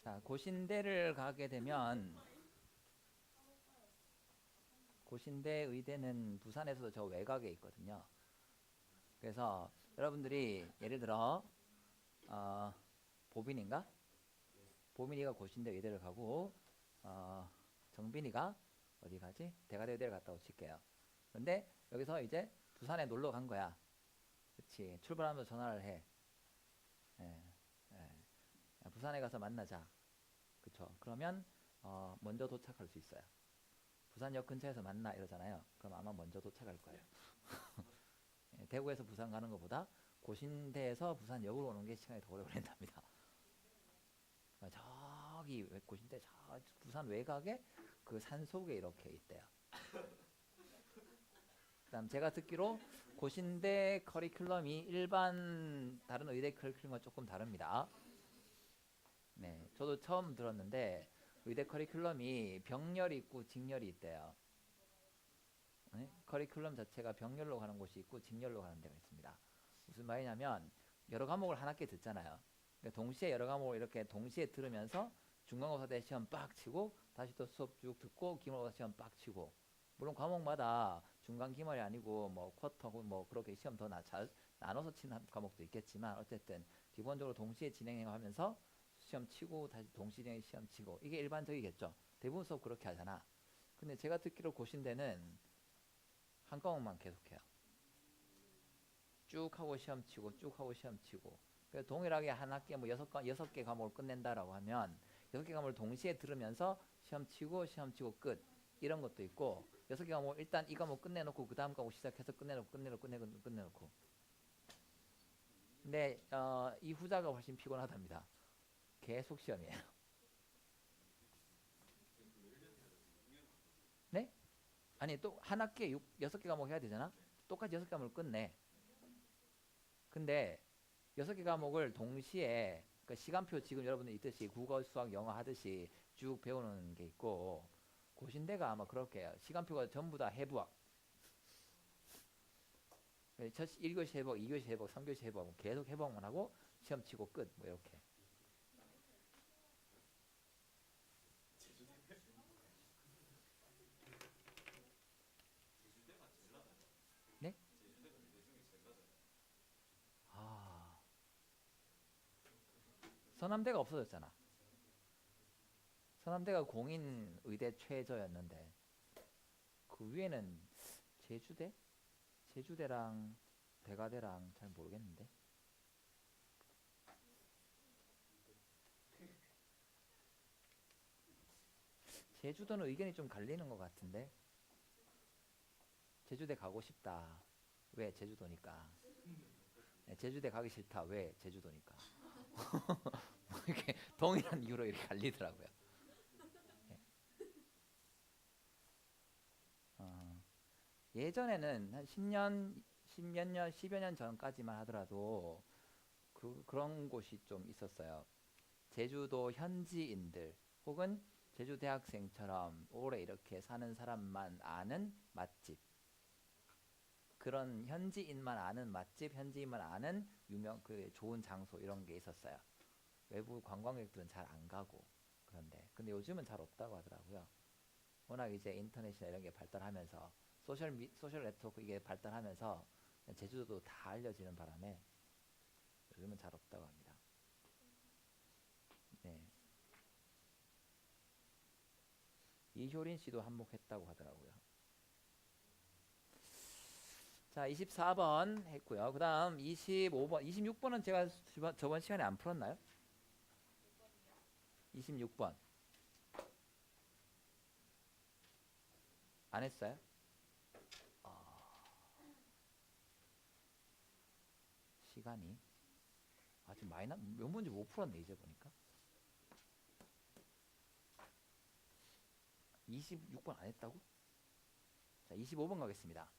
자, 고신대를 가게 되면 고신대 의대는 부산에서도 저 외곽에 있거든요. 그래서 여러분들이 예를 들어 어, 보빈인가? 보민이가 고신대 의대를 가고 정빈이가 어디 가지? 대가대 의대를 갔다고 칠게요. 근데 여기서 이제 부산에 놀러 간 거야. 그치? 출발하면서 전화를 해. 예, 예. 야, 부산에 가서 만나자. 그쵸? 그러면 먼저 도착할 수 있어요. 부산역 근처에서 만나 이러잖아요. 그럼 아마 먼저 도착할 거예요. 예, 대구에서 부산 가는 것보다 고신대에서 부산역으로 오는 게 시간이 더 오래 걸린답니다. 저기 고신대 저 부산 외곽에 그 산속에 이렇게 있대요. 그다음 제가 듣기로 고신대 커리큘럼이 일반 다른 의대 커리큘럼과 조금 다릅니다. 네, 저도 처음 들었는데 의대 커리큘럼이 병렬이 있고 직렬이 있대요. 네? 커리큘럼 자체가 병렬로 가는 곳이 있고 직렬로 가는 데가 있습니다. 무슨 말이냐면 여러 과목을 한 학기에 듣잖아요. 그러니까 동시에 여러 과목을 이렇게 동시에 들으면서 중간고사 때 시험 빡 치고 다시 또 수업 쭉 듣고 기말고사 시험 빡 치고 물론 과목마다 중간 기말이 아니고 뭐 쿼터 뭐 그렇게 시험 더 잘 나눠서 치는 과목도 있겠지만 어쨌든 기본적으로 동시에 진행하면서 시험 치고 다시 동시에 진행 시험 치고 이게 일반적이겠죠. 대부분 수업 그렇게 하잖아. 근데 제가 듣기로 고신대는 한 과목만 계속해요. 쭉 하고 시험 치고 쭉 하고 시험 치고. 그래서 동일하게 한 학기에 뭐 여섯 개 과목을 끝낸다라고 하면 여섯 개 과목을 동시에 들으면서 시험 치고 끝. 이런 것도 있고 여섯 개 과목 일단 이 과목 끝내놓고 그 다음 과목 시작해서 끝내놓고. 근데 이 후자가 훨씬 피곤하답니다. 계속 시험이에요. 네? 아니 또 한 학기에 여섯 개 과목 해야 되잖아. 똑같이 여섯 개 과목을 끝내. 근데 여섯 개 과목을 동시에 그 시간표 지금 여러분들 있듯이 국어, 수학, 영어 하듯이 쭉 배우는 게 있고 고신대가 아마 그렇게 해요. 시간표가 전부 다 해부학. 1교시 해부학, 2교시 해부학, 3교시 해부학 계속 해부학만 하고 시험 치고 끝. 뭐 이렇게. 네? 아, 서남대가 없어졌잖아. 서남대가 공인 의대 최저였는데 그 위에는 제주대? 제주대랑 대가대랑 잘 모르겠는데. 제주도는 의견이 좀 갈리는 것 같은데. 제주대 가고 싶다. 왜? 제주도니까. 네, 제주대 가기 싫다. 왜? 제주도니까. 뭐 이렇게 동일한 이유로 이렇게 갈리더라고요. 네. 어, 예전에는 한 10년, 10몇 년, 10여 년 전까지만 하더라도 그런 곳이 좀 있었어요. 제주도 현지인들 혹은 제주 대학생처럼 오래 이렇게 사는 사람만 아는 맛집. 그런 현지인만 아는 맛집, 현지인만 아는 유명 그 좋은 장소 이런 게 있었어요. 외부 관광객들은 잘 안 가고 그런데 근데 요즘은 잘 없다고 하더라고요. 워낙 이제 인터넷이나 이런 게 발달하면서 소셜 네트워크 이게 발달하면서 제주도도 다 알려지는 바람에 요즘은 잘 없다고 합니다. 네. 이효린 씨도 한몫했다고 하더라고요. 자, 24번 했고요. 그다음 25번, 26번은 제가 저번 시간에 안 풀었나요? 26번 안 했어요? 시간이 지금 마이너 몇 문제 못 풀었네 이제 보니까. 26번 안 했다고? 자, 25번 가겠습니다.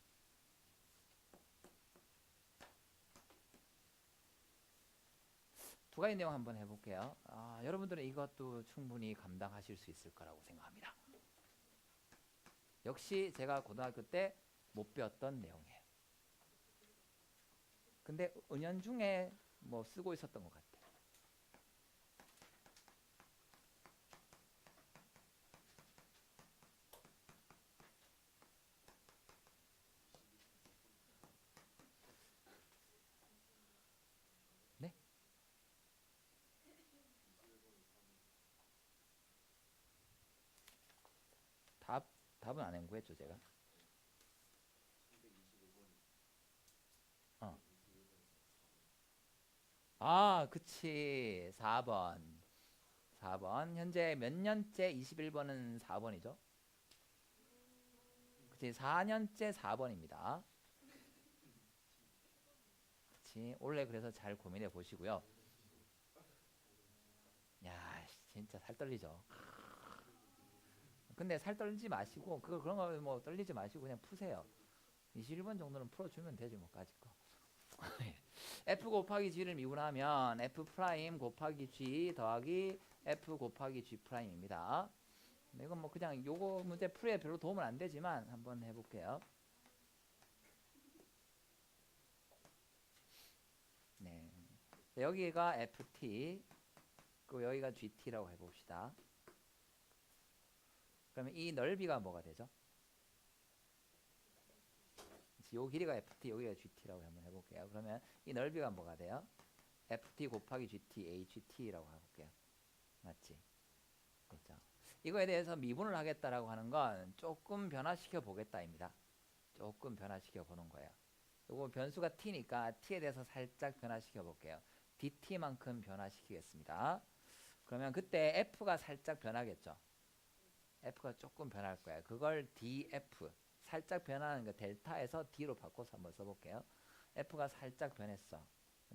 두 가지 내용 한번 해볼게요. 여러분들은 이것도 충분히 감당하실 수 있을 거라고 생각합니다. 역시 제가 고등학교 때 못 배웠던 내용이에요. 근데 은연중에 뭐 쓰고 있었던 것 같아요. 답은 안 구했죠 제가. 어. 그치. 4번. 4번. 현재 몇 년째 21번은 4번이죠? 그치. 4년째 4번입니다. 그치. 원래 그래서 잘 고민해 보시고요. 야, 진짜 살 떨리죠. 근데 살 떨지 마시고 그런 거 뭐 떨리지 마시고 그냥 푸세요. 21번 정도는 풀어주면 되지 뭐까짓 거. f 곱하기 g를 미분하면 f 프라임 곱하기 g 더하기 f 곱하기 g 프라임입니다. 이건 뭐 그냥 요거 문제 풀이에 별로 도움은 안 되지만 한번 해볼게요. 네, 여기가 ft 그리고 여기가 gt라고 해봅시다. 그러면 이 넓이가 뭐가 되죠? 요 길이가 ft, 여기가 gt라고 한번 해볼게요. 그러면 이 넓이가 뭐가 돼요? ft 곱하기 gt, ht라고 해볼게요. 맞지? 그렇죠? 이거에 대해서 미분을 하겠다라고 하는 건 조금 변화시켜 보겠다입니다. 조금 변화시켜 보는 거예요. 요거 변수가 t니까 t에 대해서 살짝 변화시켜 볼게요. dt만큼 변화시키겠습니다. 그러면 그때 f가 살짝 변하겠죠. f가 조금 변할 거야. 그걸 df 살짝 변하는 거 델타에서 d로 바꿔서 한번 써볼게요. f가 살짝 변했어.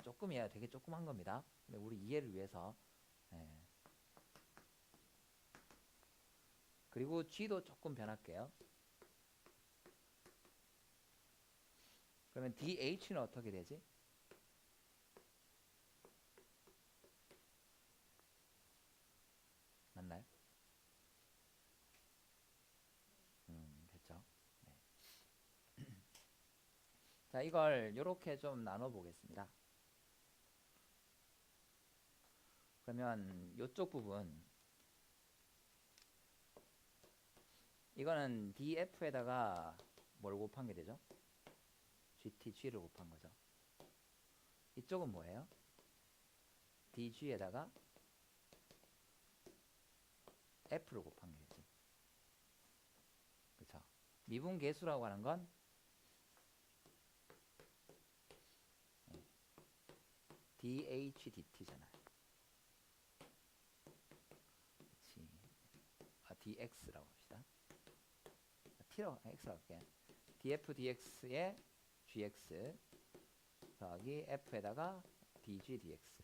조금이에요. 되게 조그만 겁니다. 근데 우리 이해를 위해서. 그리고 g도 조금 변할게요. 그러면 dh는 어떻게 되지? 맞나요? 됐죠. 네. 자, 이걸 이렇게 좀 나눠 보겠습니다. 그러면 이쪽 부분 이거는 df에다가 뭘 곱한 게 되죠? gtg를 곱한 거죠. 이쪽은 뭐예요? dg에다가 f를 곱한 게 되지. 그렇죠? 미분 계수라고 하는 건 dh/dt잖아요. 그렇지. dx라고 합시다. t로 x라고 할게. df dx에 gx 더하기 f에다가 dg dx.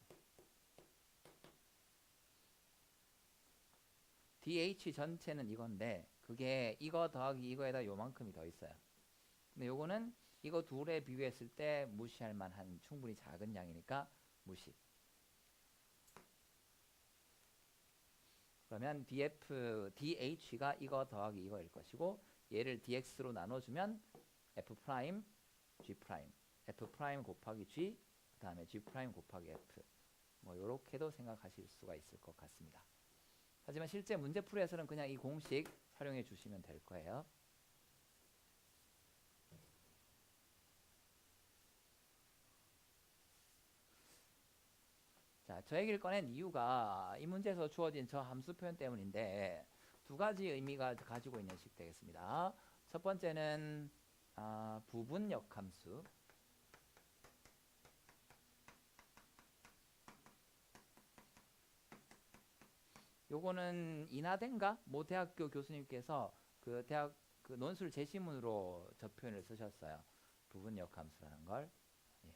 dh 전체는 이건데 그게 이거 더하기 이거에다 요만큼이 더 있어요. 근데 요거는 이거 둘에 비교했을 때 무시할 만한 충분히 작은 양이니까 무시. 그러면 dh가 이거 더하기 이거일 것이고 얘를 dx로 나눠주면 f 프라임, g 프라임, f 프라임 곱하기 g, 그 다음에 g 프라임 곱하기 f. 뭐 요렇게도 생각하실 수가 있을 것 같습니다. 하지만 실제 문제풀이에서는 그냥 이 공식 활용해 주시면 될 거예요. 자, 저 얘기를 꺼낸 이유가 이 문제에서 주어진 저 함수 표현 때문인데 두 가지 의미가 가지고 있는 식 되겠습니다. 첫 번째는 부분 역함수. 요거는 인하대인가? 모 대학교 교수님께서 그 대학 그 논술 제시문으로 저 표현을 쓰셨어요. 부분 역함수라는 걸. 예.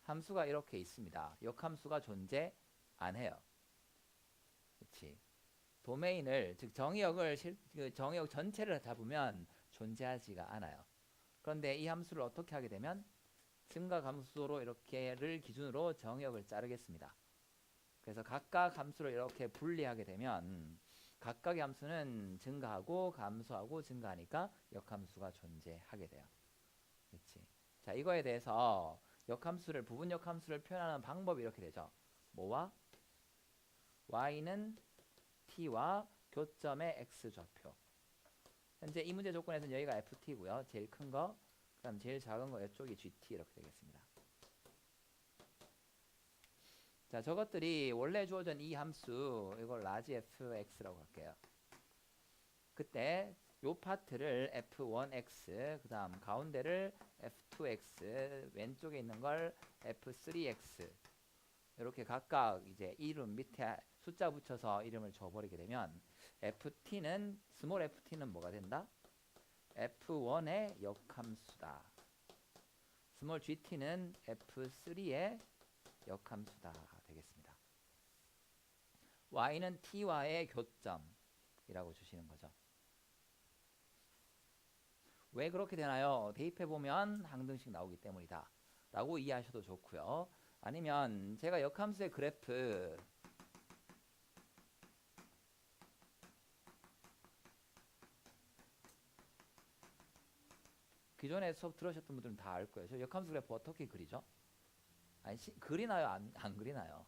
함수가 이렇게 있습니다. 역함수가 존재 안 해요. 그렇지. 도메인을 즉 정의역을 그 정의역 전체를 잡으면 존재하지가 않아요. 그런데 이 함수를 어떻게 하게 되면 증가함수로 이렇게를 기준으로 정의역을 자르겠습니다. 그래서 각각 함수를 이렇게 분리하게 되면 각각의 함수는 증가하고 감소하고 증가하니까 역함수가 존재하게 돼요. 그렇지. 자, 이거에 대해서 역함수를 부분 역함수를 표현하는 방법이 이렇게 되죠. 뭐와? y는 t와 교점의 x 좌표. 현재 이 문제 조건에서는 여기가 ft고요. 제일 큰 거. 그다음 제일 작은 거 이쪽이 gt 이렇게 되겠습니다. 자, 저것들이 원래 주어진 이 함수, 이걸 라지 fx라고 할게요. 그때 요 파트를 f1x, 그 다음 가운데를 f2x, 왼쪽에 있는 걸 f3x, 이렇게 각각 이제 이름 밑에 숫자 붙여서 이름을 줘버리게 되면 ft는, 스몰 ft는 뭐가 된다? f1의 역함수다. 스몰 gt는 f3의 역함수다 되겠습니다. y는 t와의 교점이라고 주시는 거죠. 왜 그렇게 되나요? 대입해보면 항등식 나오기 때문이다 라고 이해하셔도 좋고요. 아니면 제가 역함수의 그래프 기존에 수업 들으셨던 분들은 다 알 거예요. 저 역함수 그래프 어떻게 그리죠? 아니, 그리나요? 안 그리나요?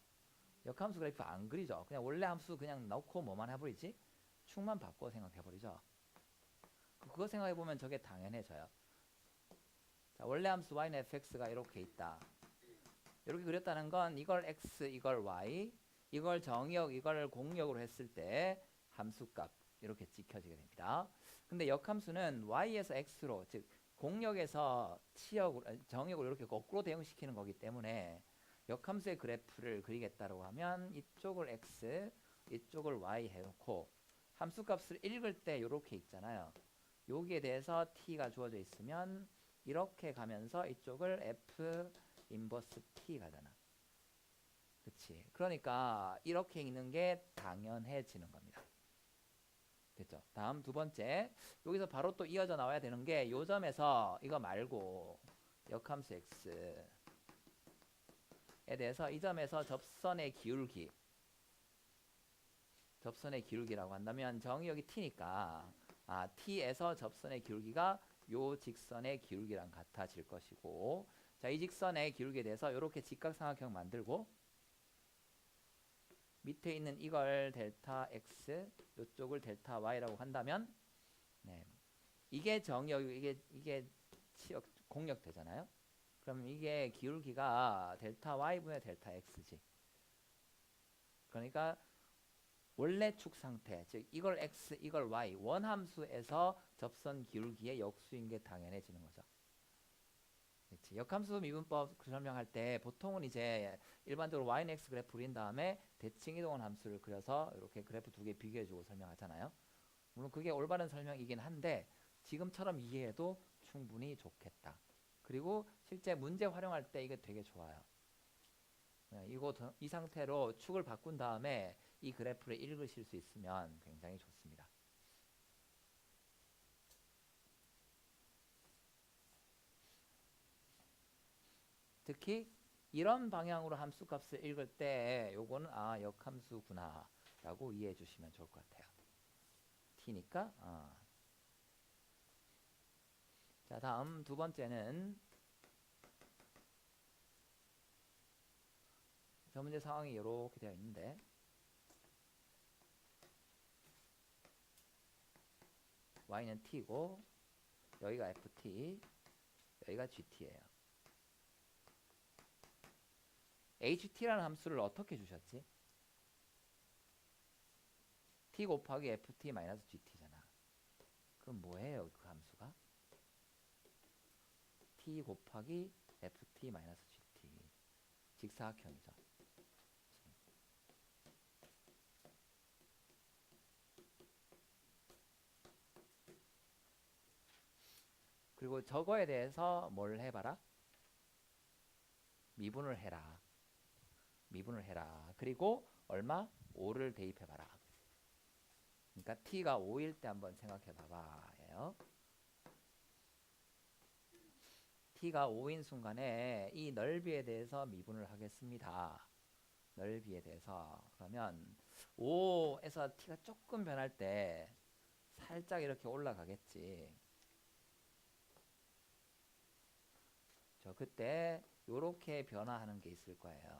역함수 그래프 안 그리죠. 그냥 원래 함수 그냥 넣고 뭐만 해버리지? 축만 바꿔 생각해버리죠. 그거 생각해보면 저게 당연해져요. 자, 원래 함수 y는 fx가 이렇게 있다. 이렇게 그렸다는 건 이걸 x, 이걸 y, 이걸 정역, 이걸 공역으로 했을 때 함수값 이렇게 찍혀지게 됩니다. 근데 역함수는 y에서 x로, 즉 공역에서 치역으로, 정역으로 이렇게 거꾸로 대응시키는 거기 때문에 역함수의 그래프를 그리겠다고 하면 이쪽을 x, 이쪽을 y 해놓고 함수값을 읽을 때 이렇게 있잖아요. 여기에 대해서 t가 주어져 있으면 이렇게 가면서 이쪽을 f 인버스 t 가잖아. 그치? 그러니까 이렇게 읽는 게 당연해지는 겁니다. 됐죠? 다음 두 번째, 여기서 바로 또 이어져 나와야 되는 게 요 점에서 이거 말고 역함수 x에 대해서 이 점에서 접선의 기울기라고 한다면 정의역이 t니까 t에서 접선의 기울기가 요 직선의 기울기랑 같아질 것이고, 자, 이 직선의 기울기에 대해서 이렇게 직각삼각형 만들고 밑에 있는 이걸 델타 x, 이쪽을 델타 y라고 한다면, 네, 이게 정역, 이게 치역, 공역 되잖아요. 그럼 이게 기울기가 델타 y분의 델타 x지. 그러니까 원래 축 상태, 즉 이걸 x, 이걸 y, 원함수에서 접선 기울기의 역수인 게 당연해지는 거죠. 그치? 역함수 미분법 설명할 때 보통은 이제 일반적으로 y는 x 그래프 그린 다음에 대칭 이동한 함수를 그려서 이렇게 그래프 두 개 비교해주고 설명하잖아요. 물론 그게 올바른 설명이긴 한데 지금처럼 이해해도 충분히 좋겠다. 그리고 실제 문제 활용할 때 이게 되게 좋아요. 이 상태로 축을 바꾼 다음에 이 그래프를 읽으실 수 있으면 굉장히 좋습니다. 특히 이런 방향으로 함수값을 읽을 때 요거는 역함수구나 라고 이해해 주시면 좋을 것 같아요. t니까 자, 다음 두 번째는 저 문제 상황이 이렇게 되어 있는데 y는 t고 여기가 ft, 여기가 gt예요. ht라는 함수를 어떻게 주셨지? t 곱하기 ft 마이너스 gt잖아. 그럼 뭐예요 그 함수가? t 곱하기 ft 마이너스 gt, 직사각형이죠. 그리고 저거에 대해서 뭘 해봐라? 미분을 해라. 그리고 얼마? 5를 대입해봐라. 그러니까 t가 5일 때 한번 생각해봐봐요. t가 5인 순간에 이 넓이에 대해서 미분을 하겠습니다. 넓이에 대해서. 그러면 5에서 t가 조금 변할 때 살짝 이렇게 올라가겠지. 그때 이렇게 변화하는 게 있을 거예요.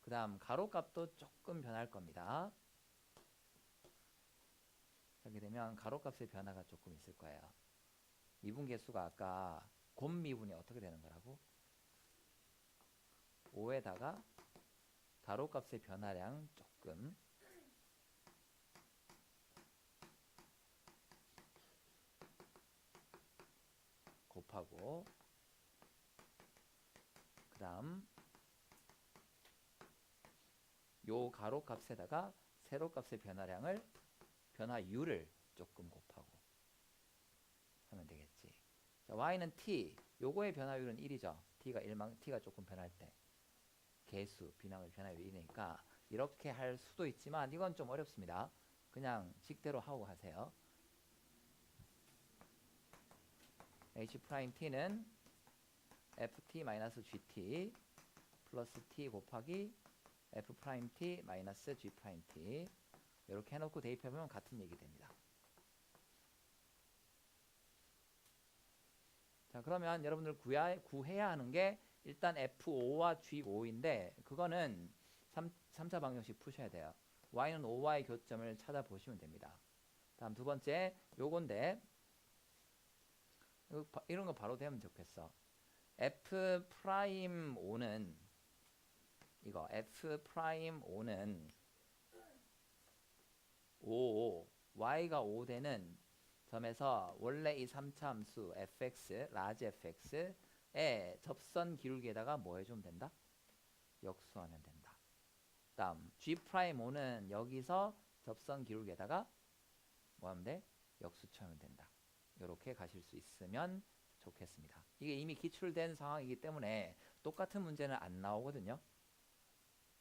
그 다음 가로값도 조금 변할 겁니다. 그렇게 되면 가로값의 변화가 조금 있을 거예요. 미분 개수가 아까 곱 미분이 어떻게 되는 거라고? 5에다가 가로값의 변화량 조금 곱하고 그 다음 요 가로값에다가 세로값의 변화율을 조금 곱하고 하면 되겠지. 자, y는 t, 요거의 변화율은 1이죠. t가 조금 변할 때 개수, 비나물 변화율이 1이니까 이렇게 할 수도 있지만 이건 좀 어렵습니다. 그냥 식대로 하고 하세요. h't는 ft-gt 플러스 t 곱하기 f't 마이너스 g't 이렇게 해놓고 대입해보면 같은 얘기 됩니다. 자, 그러면 여러분들 구해야 하는 게 일단 F5와 G5인데 그거는 3차 방정식 푸셔야 돼요. Y는 5와의 교점을 찾아보시면 됩니다. 다음 두 번째 요건데 이런 거 바로 되면 좋겠어. F'5는 이거 F'5는 5, Y가 5되는 점에서 원래 이 3차 함수 fx, 라지 fx의 접선 기울기에다가 뭐 해주면 된다? 역수하면 된다. 다음 G'5는 여기서 접선 기울기에다가 뭐 하면 돼? 역수처하면 된다. 이렇게 가실 수 있으면 좋겠습니다. 이게 이미 기출된 상황이기 때문에 똑같은 문제는 안 나오거든요.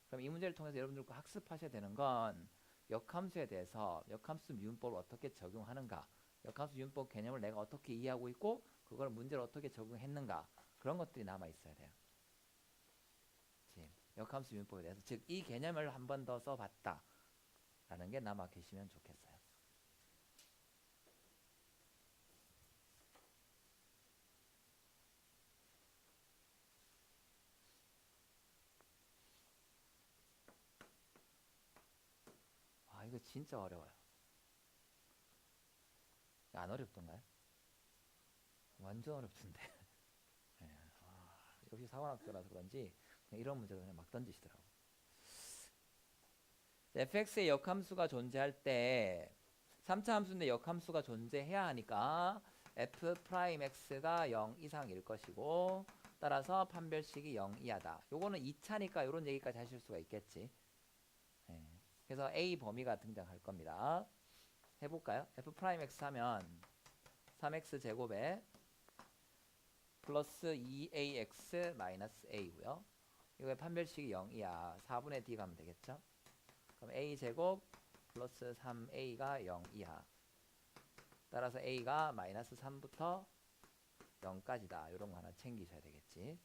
그럼 이 문제를 통해서 여러분들과 학습하셔야 되는 건 역함수에 대해서 역함수 미분법을 어떻게 적용하는가, 역함수 미분법 개념을 내가 어떻게 이해하고 있고 그걸 문제를 어떻게 적용했는가, 그런 것들이 남아 있어야 돼요. 역함수 미분법에 대해서, 즉 이 개념을 한 번 더 써봤다 라는 게 남아 계시면 좋겠어요. 아, 이거 진짜 어려워요. 안 어렵던가요? 완전 어렵던데. 네, 역시 사관학교라서 그런지 그냥 이런 문제도 그냥 막 던지시더라고. fx의 역함수가 존재할 때 3차 함수인데 역함수가 존재해야 하니까 f'x가 0 이상일 것이고 따라서 판별식이 0 이하다. 요거는 2차니까 요런 얘기까지 하실 수가 있겠지. 네. 그래서 A 범위가 등장할 겁니다. 해볼까요? f'x 하면 3x 제곱에 플러스 2ax 마이너스 a고요. 이거의 판별식이 0 이하 4분의 d 가면 되겠죠? 그럼 a 제곱 플러스 3a가 0 이하. 따라서 a가 마이너스 3부터 0까지다. 이런 거 하나 챙기셔야 되겠지.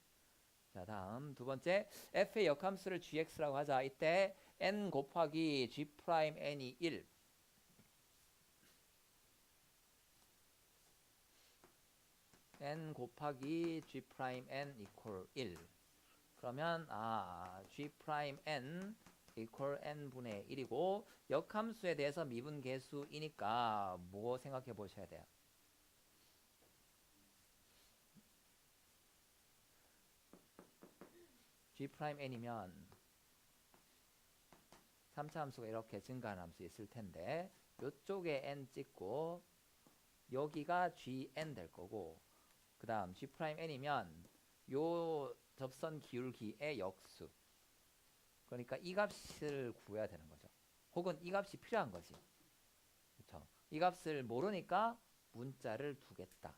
자, 다음 두 번째 f의 역함수를 gx라고 하자. 이때 n 곱하기 g'n이 1. n 곱하기 g'n equal 1. 그러면 g'n equal n분의 1이고 역함수에 대해서 미분 계수이니까 뭐 생각해 보셔야 돼요? g'n이면 3차 함수가 이렇게 증가하는 함수 있을 텐데 요쪽에 n 찍고 여기가 gn 될 거고 그 다음 g'n이면 요 접선 기울기의 역수, 그러니까 이 값을 구해야 되는 거죠. 혹은 이 값이 필요한 거지. 그렇죠? 이 값을 모르니까 문자를 두겠다.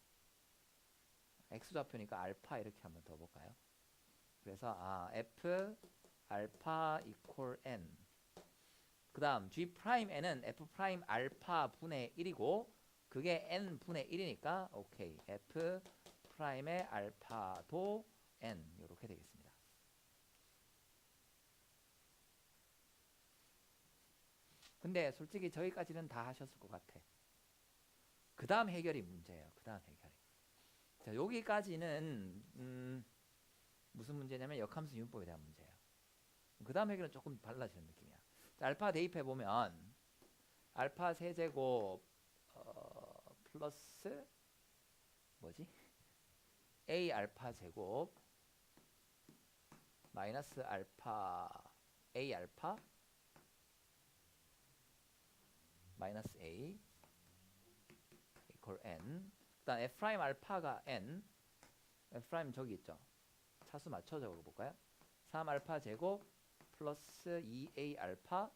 x좌표니까 알파 이렇게 한번 더 볼까요? 그래서 f 알파 equal n. 그 다음 g'n은 f 프라임 알파 분의 1이고 그게 n 분의 1이니까 오케이. f 프라임의 알파도 n 이렇게 되겠습니다. 근데 솔직히 저기까지는 다 하셨을 것 같아. 그 다음 해결이 문제예요. 그 다음 해결이. 자, 여기까지는 무슨 문제냐면 역함수 미분법에 대한 문제예요. 그 다음 해결은 조금 달라지는 느낌이야. 자, 알파 대입해보면 알파 세제곱 플러스 뭐지? a 알파 제곱 마이너스 알파 A 알파 마이너스 A 이퀄 N. 일단 F 프라임 알파가 N. F 프라임 저기 있죠. 차수 맞춰 적어볼까요? 3 알파 제곱 플러스 2A 알파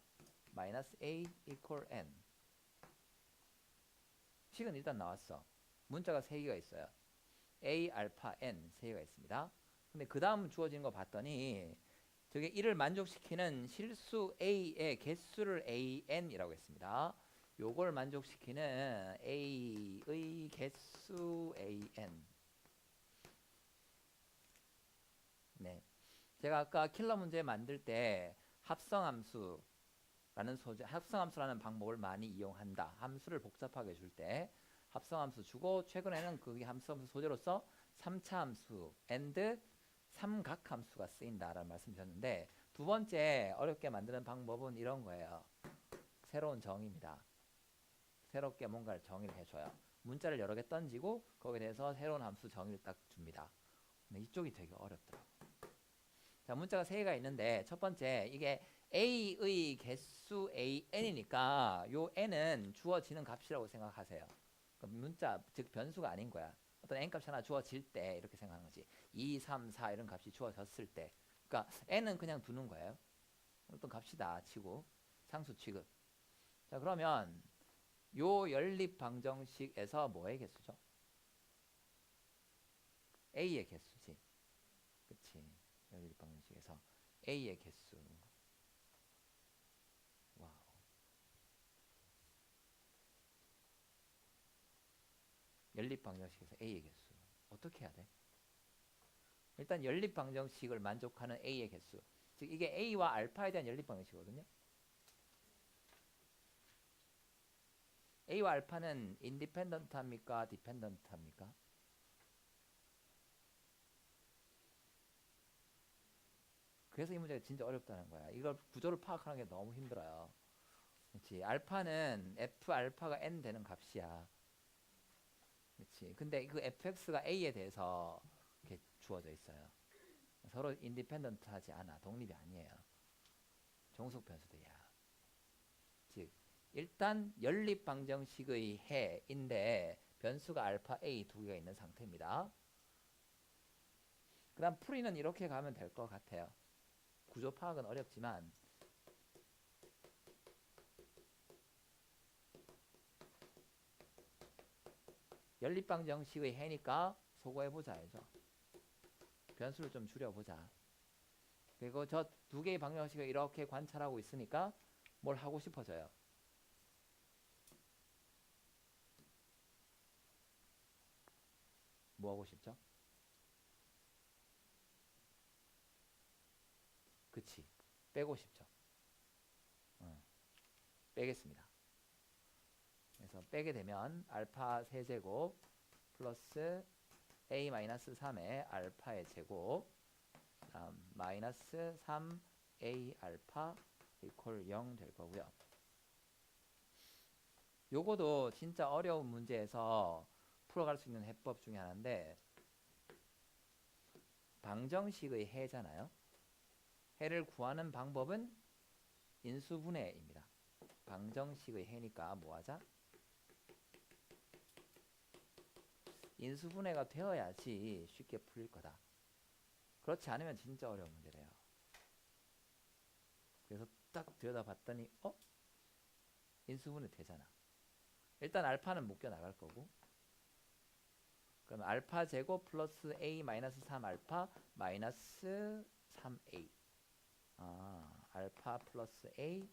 마이너스 A 이퀄 N. 식은 일단 나왔어. 문자가 3개가 있어요. A 알파 N 3개가 있습니다. 근데 그 다음 주어지는 거 봤더니 저게 이를 만족시키는 실수 A의 개수를 AN이라고 했습니다. 요걸 만족시키는 A의 개수 AN. 네. 제가 아까 킬러 문제 만들 때 합성함수라는 방법을 많이 이용한다. 함수를 복잡하게 줄 때 합성함수 주고, 최근에는 그 합성함수 소재로서 3차 함수 and 삼각함수가 쓰인다라는 말씀 드렸는데, 두 번째 어렵게 만드는 방법은 이런 거예요. 새로운 정의입니다. 새롭게 뭔가를 정의를 해줘요. 문자를 여러 개 던지고 거기에 대해서 새로운 함수 정의를 딱 줍니다. 근데 이쪽이 되게 어렵더라고요. 자, 문자가 3개가 있는데 첫 번째, 이게 A의 개수 AN이니까 요 N은 주어지는 값이라고 생각하세요. 문자, 즉 변수가 아닌 거야. 어떤 N값이 하나 주어질 때 이렇게 생각하는 거지. 2, 3, 4 이런 값이 주어졌을 때. 그러니까 N은 그냥 두는 거예요. 어떤 값이다 치고 상수 취급. 자, 그러면 요 연립 방정식에서 뭐의 개수죠? A의 개수지. 그치. 연립 방정식에서 A의 개수. 와우. 연립 방정식에서 A의 개수. 어떻게 해야 돼? 일단 연립 방정식을 만족하는 A의 개수. 즉 이게 A와 알파에 대한 연립 방정식이거든요. A와 알파는 인디펜던트 합니까? 디펜던트 합니까? 그래서 이 문제가 진짜 어렵다는 거야. 이걸 구조를 파악하는 게 너무 힘들어요. 그렇지. 알파는 F 알파가 N 되는 값이야. 그렇지. 근데 그 fx가 A에 대해서 이렇게 주어져 있어요. 서로 인디펜던트 하지 않아. 독립이 아니에요. 종속 변수들이야. 즉 일단 연립 방정식의 해인데 변수가 알파 A 두 개가 있는 상태입니다. 그 다음 풀이는 이렇게 가면 될 것 같아요. 구조 파악은 어렵지만 연립 방정식의 해니까 소거해보자 알죠? 변수를 좀 줄여보자. 그리고 저 두 개의 방정식을 이렇게 관찰하고 있으니까 뭘 하고 싶어져요? 뭐 하고 싶죠? 그치. 빼고 싶죠. 빼겠습니다. 그래서 빼게 되면 알파 세제곱 플러스 A-3의 알파의 제곱 마이너스 3A 알파 이퀄 0 될 거고요. 요거도 진짜 어려운 문제에서 풀어갈 수 있는 해법 중에 하나인데, 방정식의 해잖아요. 해를 구하는 방법은 인수분해입니다. 방정식의 해니까 뭐하자? 인수분해가 되어야지 쉽게 풀릴 거다. 그렇지 않으면 진짜 어려운 문제래요. 그래서 딱 들여다봤더니 인수분해 되잖아. 일단 알파는 묶여 나갈 거고, 그러면 알파 제곱 플러스 A 마이너스 3 알파 마이너스 3A. 알파 플러스 A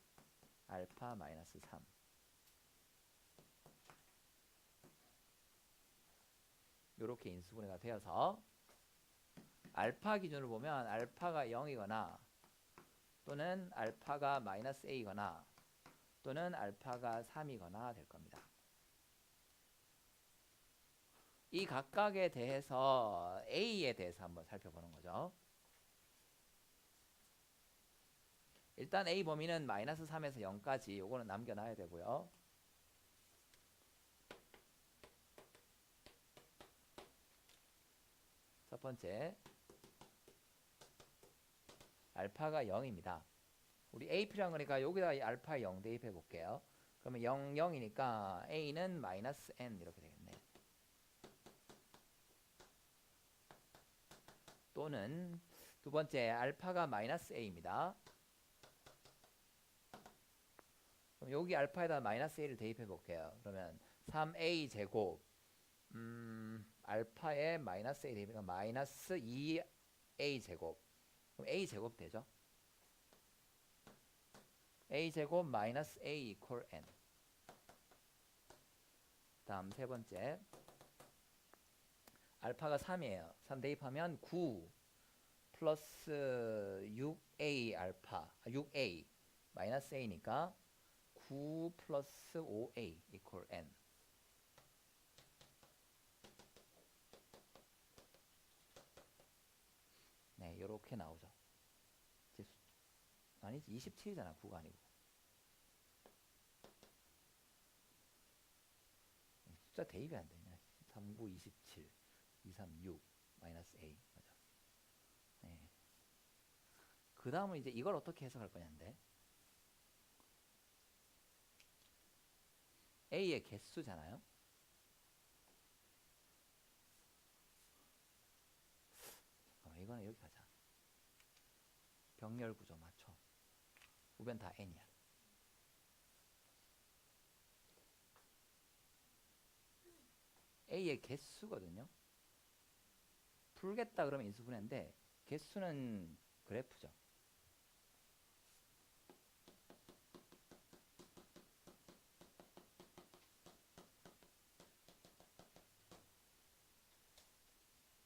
알파 마이너스 3. 요렇게 인수분해가 되어서 알파 기준으로 보면 알파가 0이거나 또는 알파가 마이너스 A거나 또는 알파가 3이거나 될 겁니다. 이 각각에 대해서 A에 대해서 한번 살펴보는 거죠. 일단 A 범위는 마이너스 3에서 0까지 요거는 남겨놔야 되고요. 첫 번째 알파가 0입니다. 우리 A 필요한 거니까 여기다 이 알파 0 대입해 볼게요. 그러면 0, 0이니까 A는 마이너스 N 이렇게 되겠네. 또는 두 번째 알파가 마이너스 A입니다. 그럼 여기 알파에다 마이너스 A를 대입해 볼게요. 그러면 3A 제곱 알파에 마이너스 A 대입이니까 마이너스 2A 제곱. 그럼 A 제곱 되죠? A 제곱 마이너스 A 이퀄 N. 다음 세 번째 알파가 3이에요. 3 대입하면 9 플러스 6A 알파 6A 마이너스 A니까 9 플러스 5A 이퀄 N. 네, 이렇게 나오죠. 아니지 27이잖아. 9가 아니고. 숫자 대입이 안 되냐. 39, 27, 236 마이너스 A 맞아. 네. 그 다음은 이제 이걸 어떻게 해석할 거냐인데 A의 개수잖아요. 잠깐만 이거는 여기 가자. 병렬 구조 맞춰. 우변 다 N이야. A의 개수거든요. 풀겠다 그러면 인수분해인데 개수는 그래프죠.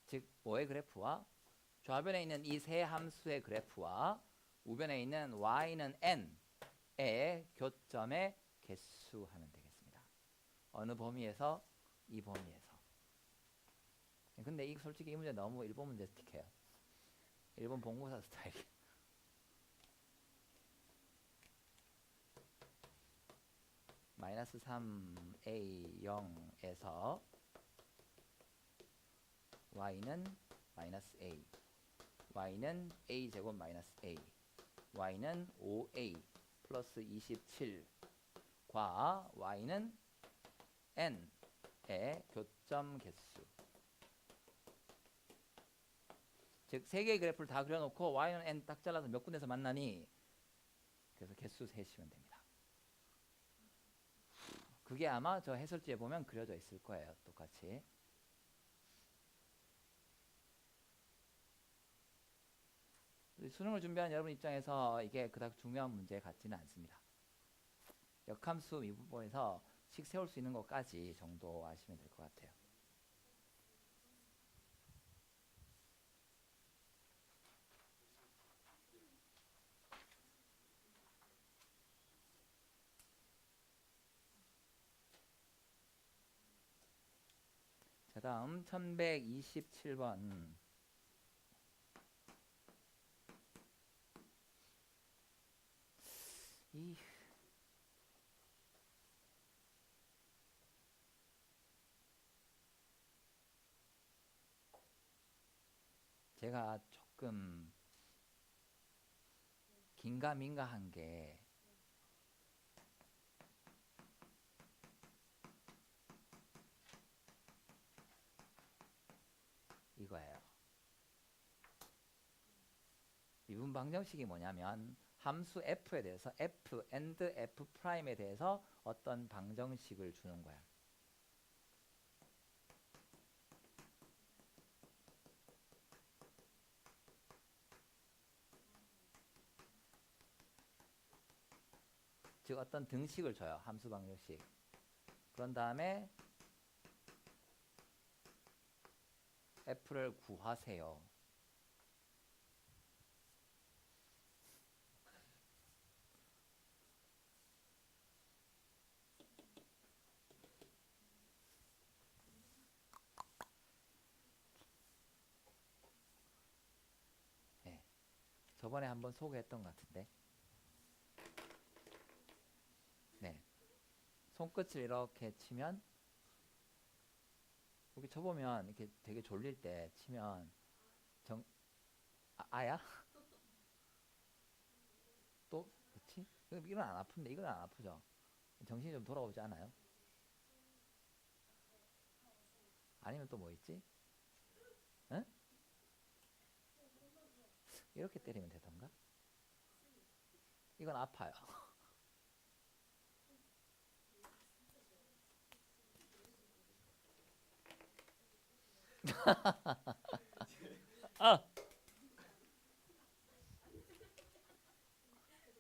즉 뭐의 그래프와 좌변에 있는 이 세 함수의 그래프와 우변에 있는 y는 n의 교점의 개수 하면 되겠습니다. 어느 범위에서? 이 범위에서. 근데 이 솔직히 이 문제 너무 일본 문제 스틱해요. 일본 본고사 스타일. 마이너스 3a0에서 y는 마이너스 a, y는 a 제곱 마이너스 a, y는 5a 플러스 27과 y는 n의 교점 개수. 즉 세 개의 그래프를 다 그려놓고 y는 n 딱 잘라서 몇 군데서 만나니? 그래서 개수 세시면 됩니다. 그게 아마 저 해설지에 보면 그려져 있을 거예요. 똑같이. 수능을 준비하는 여러분 입장에서 이게 그닥 중요한 문제 같지는 않습니다. 역함수 미분법에서 식 세울 수 있는 것까지 정도 아시면 될 것 같아요. 자, 다음 1127번. 제가 조금 긴가민가한 게 이거예요. 미분 방정식이 뭐냐면 함수 f에 대해서 f and f 프라임에 대해서 어떤 방정식을 주는 거야. 즉 어떤 등식을 줘요. 함수 방정식. 그런 다음에 f를 구하세요. 네. 저번에 한번 소개했던 것 같은데. 네. 손끝을 이렇게 치면 여기 쳐보면 이렇게 되게 졸릴 때 치면 아야? 또 이건 안 아픈데 이건 안 아프죠? 정신이 좀 돌아오지 않아요? 아니면 또 뭐 있지? 응? 이렇게 때리면 되던가? 이건 아파요. 아!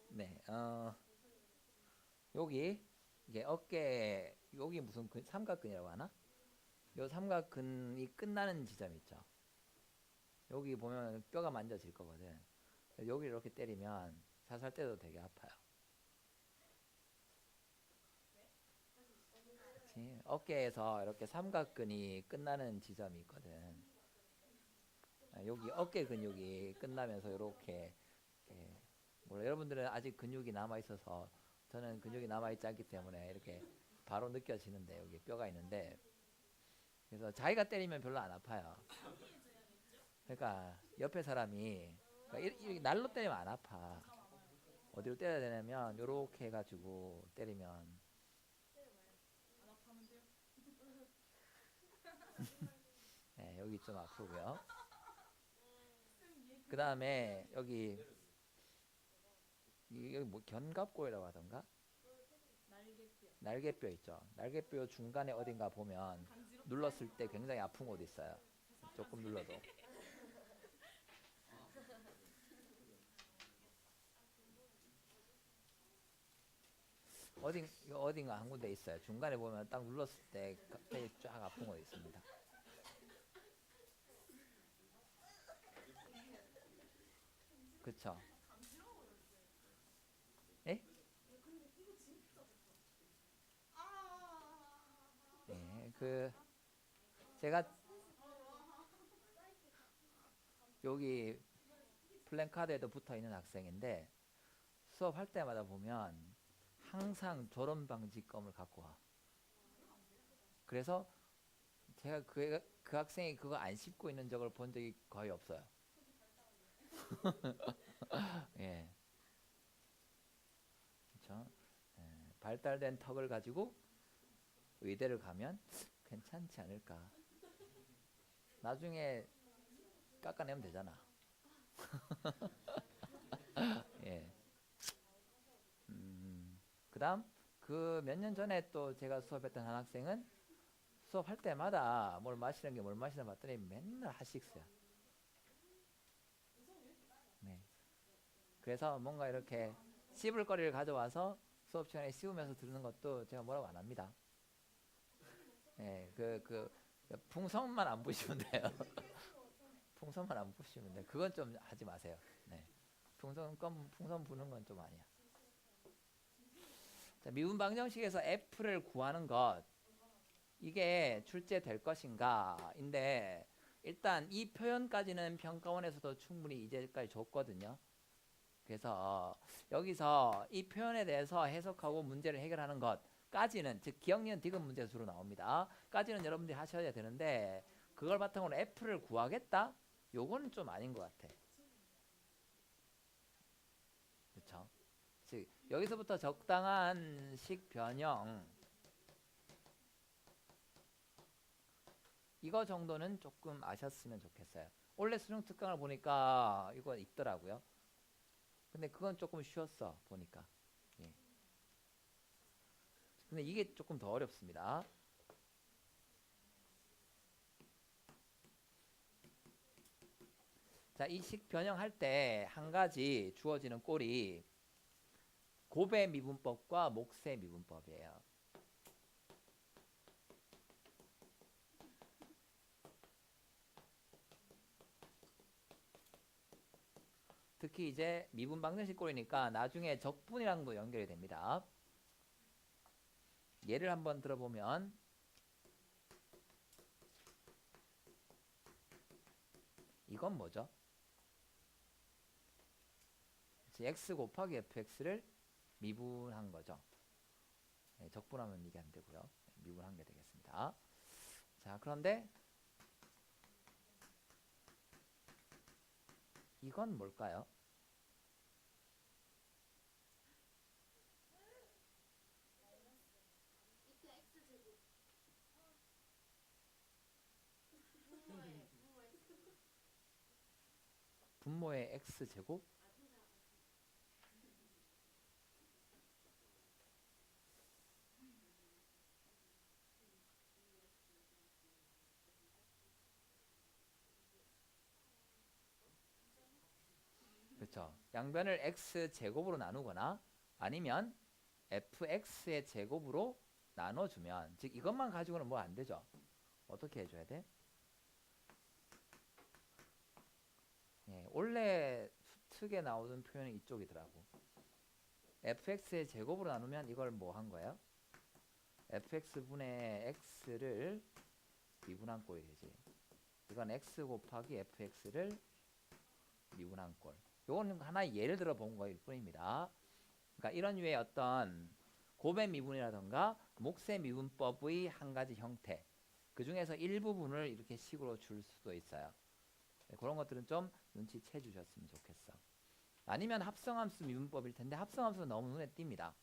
네, 여기 이게 어깨 여기 무슨 삼각근이라고 하나? 요 삼각근이 끝나는 지점 있죠. 여기 보면 뼈가 만져질 거거든. 여기 이렇게 때리면 살살 때도 되게 아파요. 그치? 어깨에서 이렇게 삼각근이 끝나는 지점이 있거든. 여기 어깨 근육이 끝나면서 이렇게 물론 여러분들은 아직 근육이 남아 있어서 저는 근육이 남아 있지 않기 때문에 이렇게 바로 느껴지는데 여기 뼈가 있는데 그래서 자기가 때리면 별로 안 아파요. 그러니까 옆에 사람이 그러니까 이렇게 날로 때리면 안 아파. 어디로 때려야 되냐면 요렇게 해가지고 때리면 네, 여기 좀 아프고요. 그 다음에 여기 뭐 견갑골이라고 하던가 날개뼈 있죠. 날개뼈 중간에 어딘가 보면 눌렀을 때 굉장히 아픈 곳 있어요. 조금 눌러도. 어딘가 한 군데 있어요. 중간에 보면 딱 눌렀을 때 갑자기 쫙 아픈 곳 있습니다. 그쵸? 예? 예, 제가 여기 플랜카드에도 붙어 있는 학생인데 수업할 때마다 보면 항상 졸음 방지껌을 갖고 와. 그래서 제가 그 학생이 그거 안 씹고 있는 적을 본 적이 거의 없어요. 예, 그렇죠. 발달된 턱을 가지고 의대를 가면 괜찮지 않을까. 나중에 깎아내면 되잖아. 예. 그다음 그 몇 년 전에 또 제가 수업했던 한 학생은 수업할 때마다 뭘 마시나 봤더니 맨날 핫식스야. 네. 그래서 뭔가 이렇게 씹을 거리를 가져와서 수업 시간에 씹으면서 듣는 것도 제가 뭐라고 안 합니다. 예, 풍선만 안 부시면 돼요. 풍선만 안 부시면 돼. 그건 좀 하지 마세요. 네. 풍선 부는 건 좀 아니야. 자, 미분 방정식에서 f를 구하는 것 이게 출제될 것인가인데 일단 이 표현까지는 평가원에서도 충분히 이제까지 줬거든요. 그래서 여기서 이 표현에 대해서 해석하고 문제를 해결하는 것까지는 즉 기억, 니은, 디귿 문제 주로 나옵니다. 까지는 여러분들이 하셔야 되는데 그걸 바탕으로 f를 구하겠다? 요거는 좀 아닌 것 같아. 그렇죠? 즉 여기서부터 적당한 식 변형 이거 정도는 조금 아셨으면 좋겠어요. 원래 수능 특강을 보니까 이거 있더라고요. 근데 그건 조금 쉬웠어 보니까. 예. 근데 이게 조금 더 어렵습니다. 자, 이 식 변형할 때 한 가지 주어지는 꼴이 고배 미분법과 목세 미분법이에요. 특히 이제 미분 방정식 꼴이니까 나중에 적분이랑도 연결이 됩니다. 예를 한번 들어보면 이건 뭐죠? x 곱하기 fx를 미분한 거죠. 네, 적분하면 이게 안 되고요. 미분한 게 되겠습니다. 자, 그런데 이건 뭘까요? 분모의 x제곱? 그렇죠. 양변을 x제곱으로 나누거나 아니면 fx의 제곱으로 나눠주면, 즉 이것만 가지고는 뭐 안 되죠. 어떻게 해줘야 돼? 예, 원래 수특에 나오던 표현은 이쪽이더라고. fx의 제곱으로 나누면 이걸 뭐 한 거예요? fx분의 x를 미분한꼴이 되지. 이건 x 곱하기 fx를 미분한꼴. 요건 하나의 예를 들어 본 거일 뿐입니다. 그러니까 이런 류의 어떤 곱의 미분이라던가 몫의 미분법의 한 가지 형태, 그 중에서 일부분을 이렇게 식으로 줄 수도 있어요. 네, 그런 것들은 좀 눈치채 주셨으면 좋겠어. 아니면 합성함수 미분법일 텐데 합성함수는 너무 눈에 띕니다.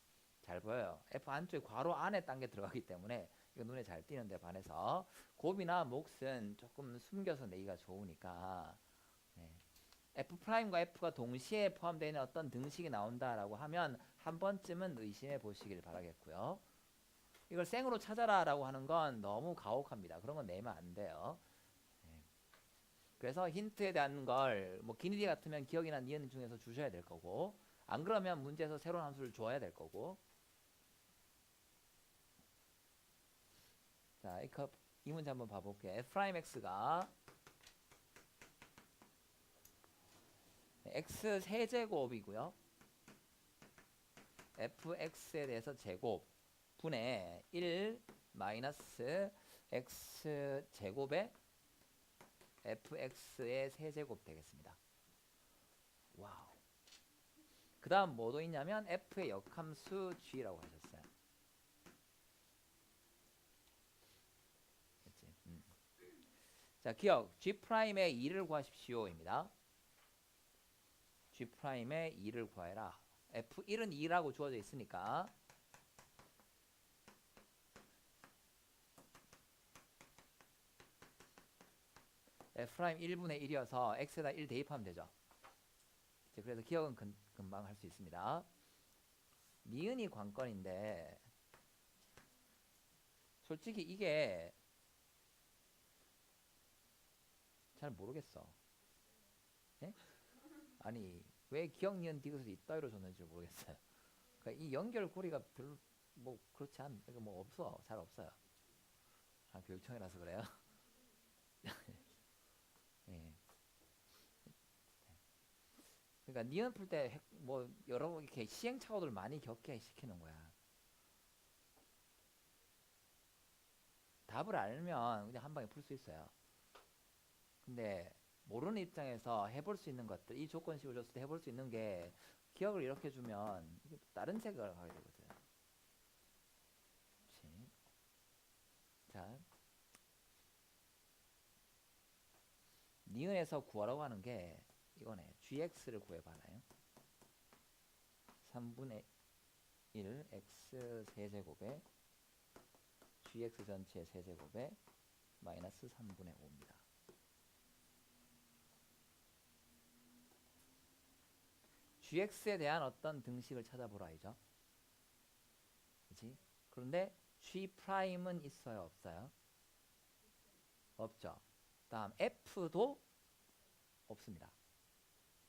잘 보여요. F 안쪽에 괄호 안에 딴 게 들어가기 때문에 이거 눈에 잘 띄는데 반해서 곱이나 몫은 조금 숨겨서 내기가 좋으니까, 네. F'과 F가 동시에 포함되어 있는 어떤 등식이 나온다라고 하면 한 번쯤은 의심해 보시길 바라겠고요. 이걸 생으로 찾아라 라고 하는 건 너무 가혹합니다. 그런 건 내면 안 돼요. 네. 그래서 힌트에 대한 걸 뭐 기니디 같으면 기억이나 니은 중에서 주셔야 될 거고, 안 그러면 문제에서 새로운 함수를 줘야 될 거고. 자, 이 문제 한번 봐볼게요. F'X가 x 세제곱이고요. fx에 대해서 제곱 분의 1 마이너스 x 제곱에 fx의 세제곱 되겠습니다. 와우. 그 다음 뭐도 있냐면 f의 역함수 g라고 하셨어요. 그치? 자, 기억 g'의 2를 구하십시오입니다. g'의 2를 구해라. f1은 2라고 주어져 있으니까 f'1분의 1이어서 x에다 1 대입하면 되죠. 그래서 기억은 금방 할 수 있습니다. 니은이 관건인데 솔직히 이게 잘 모르겠어. 예? 아니 왜 기억, 니은, 디귿을 이따위로 줬는지 모르겠어요. 그러니까 이 연결고리가 별로 뭐 그렇지 않, 그러니까 뭐 없어, 잘 없어요. 아, 교육청이라서 그래요. 예. 그러니까 니은 풀 때 뭐 여러 이렇게 시행착오들 많이 겪게 시키는 거야. 답을 알면 그냥 한 방에 풀 수 있어요. 근데 모르는 입장에서 해볼 수 있는 것들, 이 조건식을 줬을 때 해볼 수 있는 게 기억을 이렇게 주면 이게 다른 생각을 하게 되거든. 그치? 자, 니은에서 구하라고 하는 게 이거네. gx를 구해봐라요. 3분의 1 x 세제곱에 gx 전체 세제곱에 마이너스 3분의 5입니다. gx에 대한 어떤 등식을 찾아보라 이죠. 그치? 그런데 g'은 있어요, 없어요? 없죠. 다음 f도 없습니다.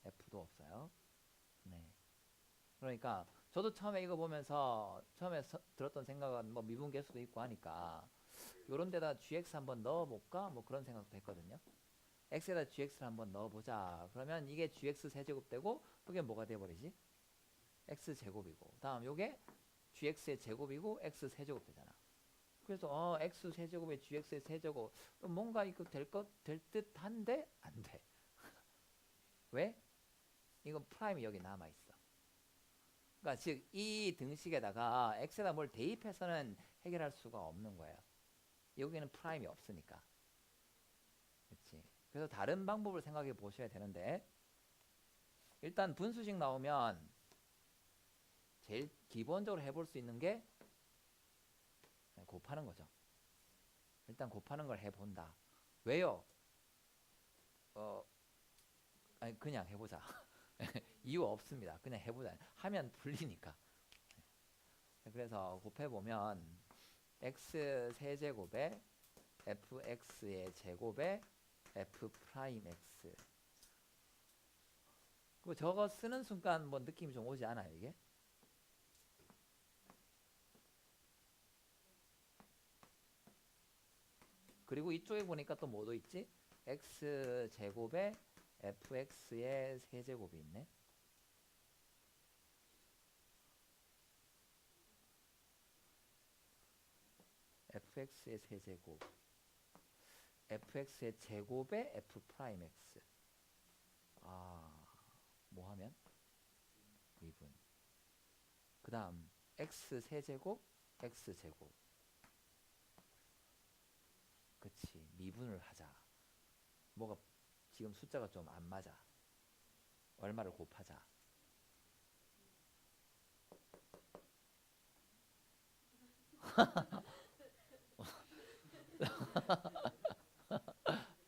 f도 없어요. 네. 그러니까 저도 처음에 이거 보면서 처음에 들었던 생각은 뭐 미분계수도 있고 하니까 요런 데다 gx 한번 넣어볼까? 뭐 그런 생각도 했거든요. x에다 gx를 한번 넣어보자. 그러면 이게 gx 세제곱 되고 이게 뭐가 돼버리지? x 제곱이고 다음 요게 gx의 제곱이고 x 세제곱 되잖아. 그래서 x 세제곱에 gx의 세제곱 뭔가 이거 될 듯한데 안 돼. 왜? 이건 프라임이 여기 남아있어. 그러니까 즉 이 등식에다가 x에다 뭘 대입해서는 해결할 수가 없는 거예요. 여기는 프라임이 없으니까. 그렇지. 그래서 다른 방법을 생각해 보셔야 되는데 일단 분수식 나오면 제일 기본적으로 해볼 수 있는 게 곱하는 거죠. 일단 곱하는 걸 해본다. 왜요? 아니 그냥 해보자. 이유 없습니다. 그냥 해보자. 하면 풀리니까. 그래서 곱해보면 x 세제곱에 fx의 제곱에 f 프라임 x. 그 저거 쓰는 순간 뭐 느낌이 좀 오지 않아요, 이게? 그리고 이쪽에 보니까 또 뭐도 있지? x 제곱에 fx의 세제곱이 있네. fx의 세제곱, fx의 제곱에 f 프라임 x. 뭐 하면? 미분. 그 다음 x 세제곱, x 제곱. 그치, 미분을 하자. 뭐가 지금 숫자가 좀 안 맞아. 얼마를 곱하자.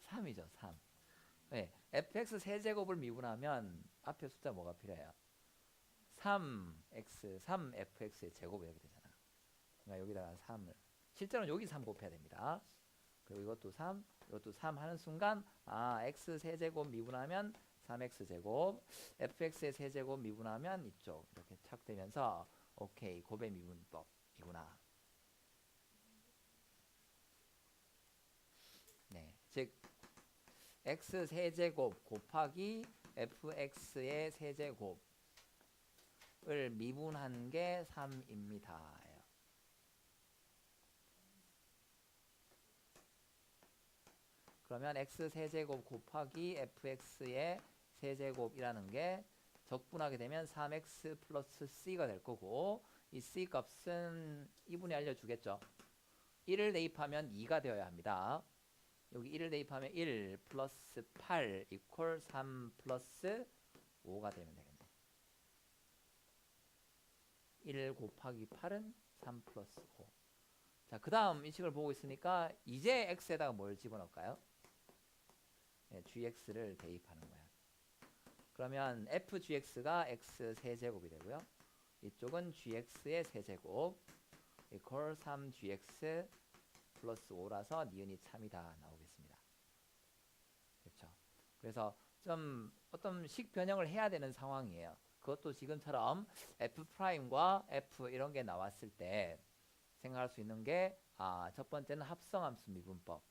삼이죠, 3. 네, fx 세제곱을 미분하면 앞에 숫자 뭐가 필요해요? 3x, 3fx의 제곱 이렇게 되잖아. 그러니까 여기다가 3을. 실제로는 여기 3 곱해야 됩니다. 그리고 이것도 3, 이것도 3 하는 순간 x 세제곱 미분하면 3x 제곱, fx의 세제곱 미분하면 이쪽 이렇게 착 되면서 오케이, 곱의 미분법이구나. 네, 즉 x 세제곱 곱하기 fx의 세제곱을 미분한 게 3입니다. 그러면 x 세제곱 곱하기 fx의 세제곱이라는 게 적분하게 되면 3x 플러스 c가 될 거고, 이 c 값은 이분이 알려주겠죠. 1을 대입하면 2가 되어야 합니다. 여기 1을 대입하면 1 플러스 8 이퀄 3 플러스 5가 되면 되겠네. 1 곱하기 8은 3 플러스 5. 자, 그 다음 이 식을 보고 있으니까 이제 x에다가 뭘 집어넣을까요? 네, gx를 대입하는 거야. 그러면 fgx가 x 세제곱이 되고요. 이쪽은 gx의 세제곱 이퀄 3gx 플러스 5라서 니은이 참이다 나오겠습니다. 그렇죠. 그래서 좀 어떤 식 변형을 해야 되는 상황이에요. 그것도 지금처럼 f'과 f 이런 게 나왔을 때 생각할 수 있는 게 첫 번째는 합성함수 미분법.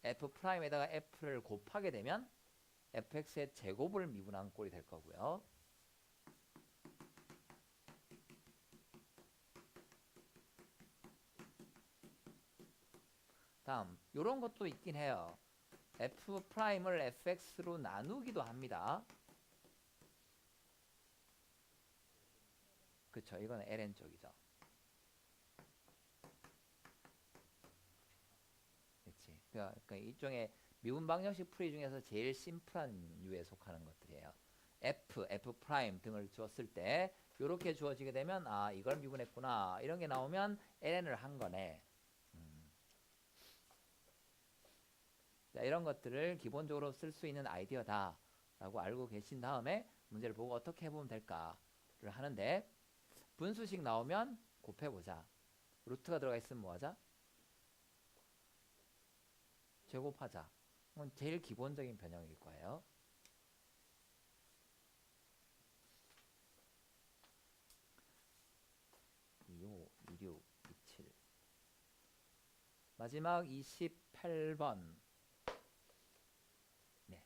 f'에다가 f를 곱하게 되면 fx의 제곱을 미분한 꼴이 될 거고요. 다음 요런 것도 있긴 해요. f'을 fx로 나누기도 합니다. 그쵸, 이건 ln 쪽이죠. 그치. 그러니까 일종의 미분 방정식 풀이 중에서 제일 심플한 류에 속하는 것들이에요. f 등을 주었을 때 이렇게 주어지게 되면 이걸 미분했구나 이런 게 나오면 ln을 한 거네. 자, 이런 것들을 기본적으로 쓸 수 있는 아이디어다 라고 알고 계신 다음에 문제를 보고 어떻게 해보면 될까를 하는데, 분수식 나오면 곱해보자. 루트가 들어가 있으면 뭐하자? 제곱하자. 이건 제일 기본적인 변형일 거예요. (25, 26, 27) 마지막 28번. 네.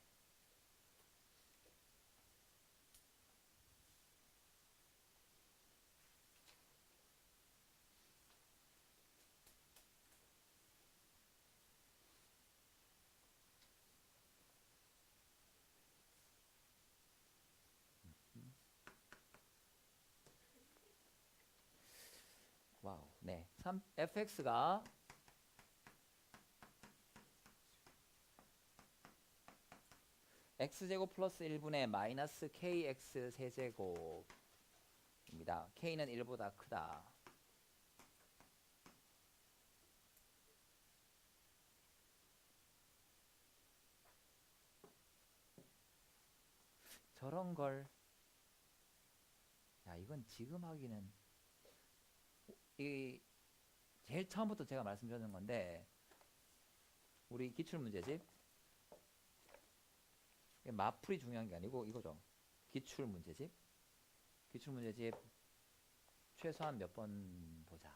와우. 네. fx가 x제곱 플러스 1분의 마이너스 kx 세제곱입니다. k는 1보다 크다. 저런 걸, 야, 이건 지금 하기는, 이, 제일 처음부터 제가 말씀드렸는 건데, 우리 기출문제집, 마풀이 중요한 게 아니고 이거죠. 기출문제집. 기출문제집 최소한 몇 번 보자.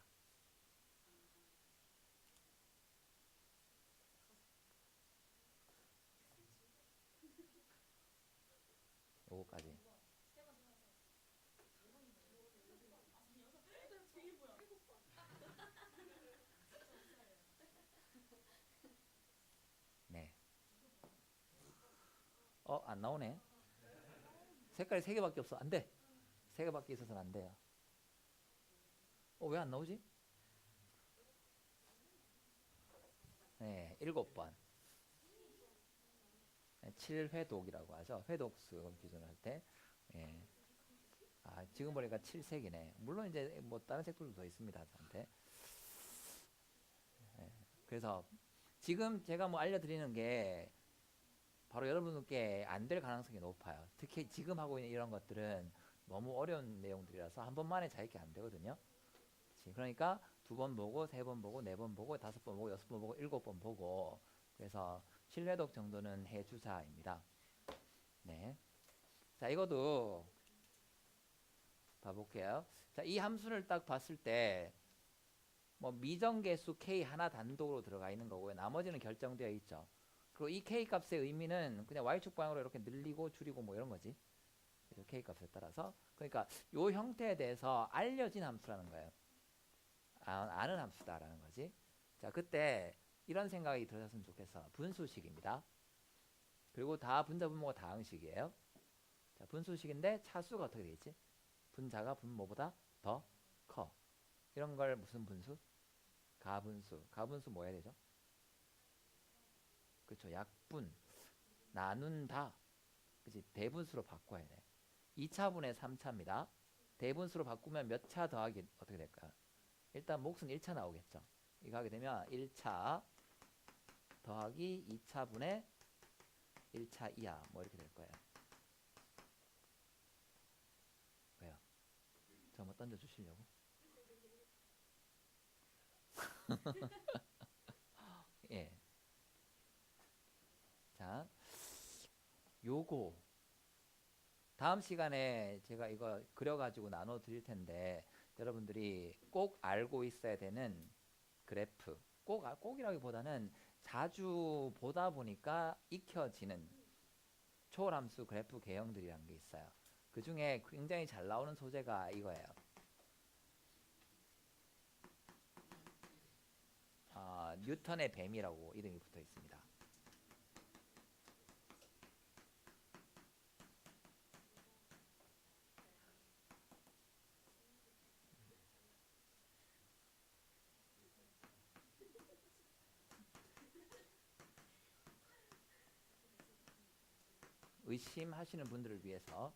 요거까지. 네. 안 나오네. 색깔이 3개밖에 없어. 안 돼. 3개밖에 있어서는 안 돼요. 왜 안 나오지? 네, 7번. 7회독이라고 하죠. 회독수 기준으로 할 때. 예. 지금 보니까 7색이네. 물론 이제 뭐 다른 색들도 더 있습니다. 저한테. 예. 그래서 지금 제가 뭐 알려드리는 게 바로 여러분께 안 될 가능성이 높아요. 특히 지금 하고 있는 이런 것들은 너무 어려운 내용들이라서 한 번만에 자기게 안 되거든요. 그러니까 2번 보고, 3번 보고, 4번 보고, 5번 보고, 6번 보고, 7번 보고. 그래서 실외독 정도는 해주사입니다. 네. 자, 이것도 봐볼게요. 자, 이 함수를 딱 봤을 때, 뭐 미정계수 k 하나 단독으로 들어가 있는 거고요. 나머지는 결정되어 있죠. 그리고 이 k 값의 의미는 그냥 y축 방향으로 이렇게 늘리고 줄이고 뭐 이런 거지. 그래서 k 값에 따라서. 그러니까 이 형태에 대해서 알려진 함수라는 거예요. 아는 함수다라는 거지. 자, 그때 이런 생각이 들으셨으면 좋겠어. 분수식입니다. 그리고 다 분자분모가 다항식이에요. 자, 분수식인데 차수가 어떻게 되겠지? 분자가 분모보다 더 커. 이런 걸 무슨 분수? 가분수. 가분수 뭐 해야 되죠? 그렇죠. 약분. 나눈다. 그치? 대분수로 바꿔야 돼. 2차분의 3차입니다. 대분수로 바꾸면 몇 차 더하기 어떻게 될까요? 일단 몫은 1차 나오겠죠. 이거 하게 되면 1차 더하기 2차분의 1차 이하 뭐 이렇게 될 거예요. 왜요? 저 한번 던져주시려고? 예. 자, 요거 다음 시간에 제가 이거 그려가지고 나눠 드릴 텐데 여러분들이 꼭 알고 있어야 되는 그래프, 꼭이라기보다는 자주 보다 보니까 익혀지는 초월함수 그래프 개형들이라는 게 있어요. 그 중에 굉장히 잘 나오는 소재가 이거예요. 뉴턴의 뱀이라고 이름이 붙어 있습니다. 의심하시는 분들을 위해서